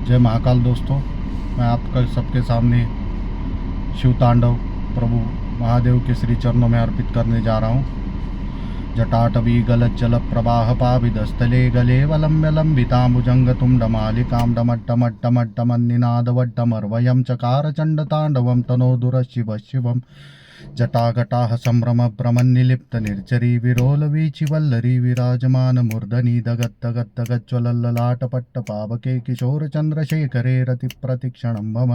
जय महाकाल दोस्तों, मैं आपका सबके सामने शिव तांडव प्रभु महादेव के श्री चरणों में अर्पित करने जा रहा हूँ। जटाटवी गलत जल प्रवाह पाविदस्थले गले वलम्ब्य लंबिताम्बुजंग तुम्डमालिकां डमट्टमट्टमट्टमन्निनादवड्डमर्वयं चकार चण्डताण्डवं तनोदुर शिव शिवम् जटाघटाः सम्भ्रमभ्रमन्निलिप्त निर्झरी विरोलवीचि वल्लरी विराजमान मूर्धनि दगद्दगद्दगज्ज्वलल्ललाटपट्टपावके किशोरचन्द्रशेखरे रतिप्रतिक्षणं मम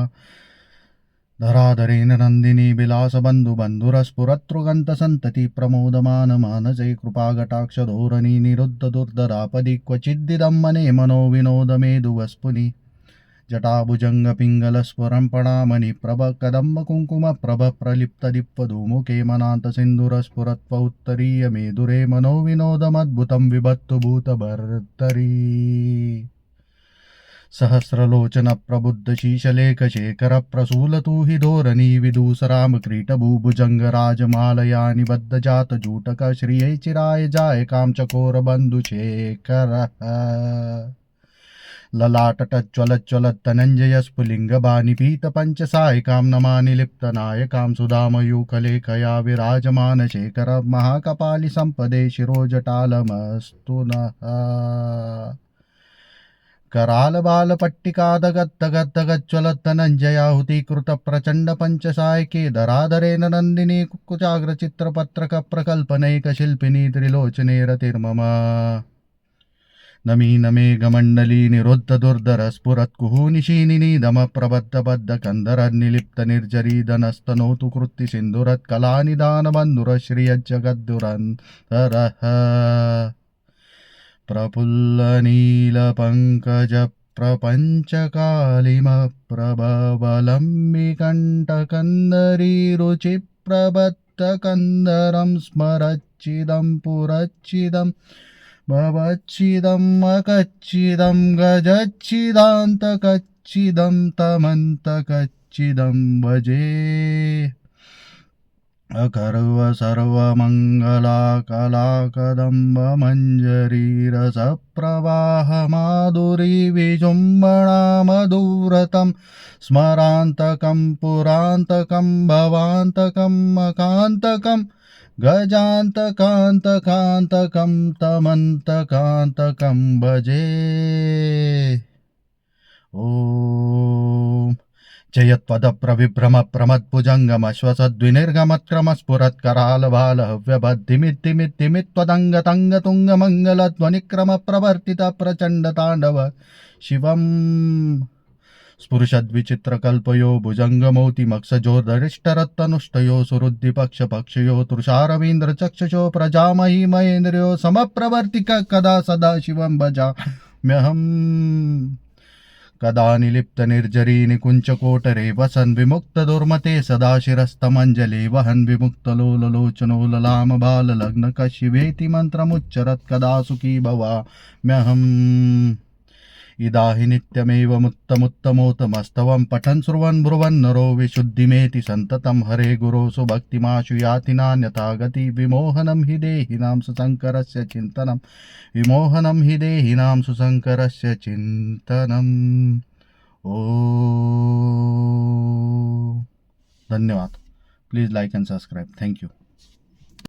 धराधरेण नन्दिनी विलासबन्धुबन्धुरस्फुरत्रुगन्तसन्तति प्रमोदमान मानसे कृपाकटाक्षधोरणी निरुद्ध दुर्धरापदि क्वचिद्दिदं मने मनो विनोदमेधुवस्फुनि जटाभुजङ्गपिङ्गलस्फुरं प्रणामणि प्रभ कदम्ब कुङ्कुम प्रभ प्रलिप्तदीप्तधूमुखे मनान्तसिन्दूरस्फुरत्व उत्तरीय मेधुरे मनोविनोदमद्भुतं विभत्तु भूतभर्तरी सहस्रलोचन प्रबुद्ध शीशलेखशेखर प्रसूलतु हि धोरणी विदूसराम क्रीटभूभुजङ्गराजमालया निबद्ध जात जूटक श्रियै चिराय जाय कामचकोर बन्धुशेखर ललाटटज्ज्वलज्ज्वलत्तनञ्जयस्फुलिङ्गबाणिपीतपञ्चसायिकां नमानि लिप्तनायकां सुधामयूखलेखया विराजमान शेखर महाकपालि सम्पदे शिरोजटालमस्तु नः करालबालपट्टिकादगद्दगद्दगज्ज्वलत्तनञ्जयाहुतीकृत प्रचण्ड पञ्चसायिके धराधरेण नन्दिनी कुचाग्रचित्रपत्रकप्रकल्पनैकशिल्पिनी त्रिलोचने रतिर्मम नमी नमे गमण्डली निरुद्ध दुर्धर स्फुरत्कुहूनिशीनिनी दम प्रबद्ध कंदर निलिप्त निर्जरी धनस्तनोतु कृत्ति सिन्धुरत् कलानिदान बन्धुर श्रियज्जगद्दुरन्धरः प्रफुल्ल नील पंकज प्रपञ्चकालिम प्रभवलम्बिकण्ठकन्दरी रुचि प्रबत्त कंदरं स्मरच्चिदं पुरच्चिदं भवच्चिदं मकच्चिदं गजच्चिदान्तकच्चिदं तमन्तकच्चिदं भजे अकर्व सर्वमङ्गला कलाकदम्ब मञ्जरी रसप्रवाह माधुरी विजृम्भणा मधुव्रतं स्मरान्तकं पुरान्तकं भवान्तकं मकान्तकं गजान्तकान्तकान्तकं तमन्तकान्तकं भजे। ॐ जयत्पद प्रविभ्रम प्रमद्भुजङ्गमश्वसद्विनिर्गमत्क्रमस्फुरत्करालबालहव्यबद्धिमिद्धिमिद्धिमित्त्वदङ्गतङ्गतुङ्गमङ्गलध्वनिक्रम प्रवर्तित प्रचण्डताण्डव शिवम् स्पृशद्विचित्रकल्पयो भुजङ्गमौतिमक्षजोर्धरिष्ठरत्तनुष्टयो सुरुद्धिपक्षपक्षयो तुषारवीन्द्रचक्षुषो प्रजामहि महेन्द्रियो समप्रवर्तिक कदा सदा शिवं भजाम्यहम् कदा निलिप्त निर्जरी निकुञ्चकोटरे वसन् विमुक्त दुर्मते सदा शिरस्तमञ्जले वहन् विमुक्तलोललोचनो ललाम बाललग्न कशिवेति मन्त्रमुच्चरत् कदा सुखी भवाम्यहम् इदाहि नित्यमेव मुत्तमुत्तमोत्तमस्तवं पठन् श्रुवन् ब्रुवन् नरो विशुद्धिमेति सन्ततं हरे गुरो सुभक्तिमाशु याति नान्यथा गति विमोहनं हि देहिनां सुशङ्करस्य चिन्तनं विमोहनं हि देहिनां सुशङ्करस्य चिन्तनम्। ओ धन्यवाद। Please like end subscribe. Thank you.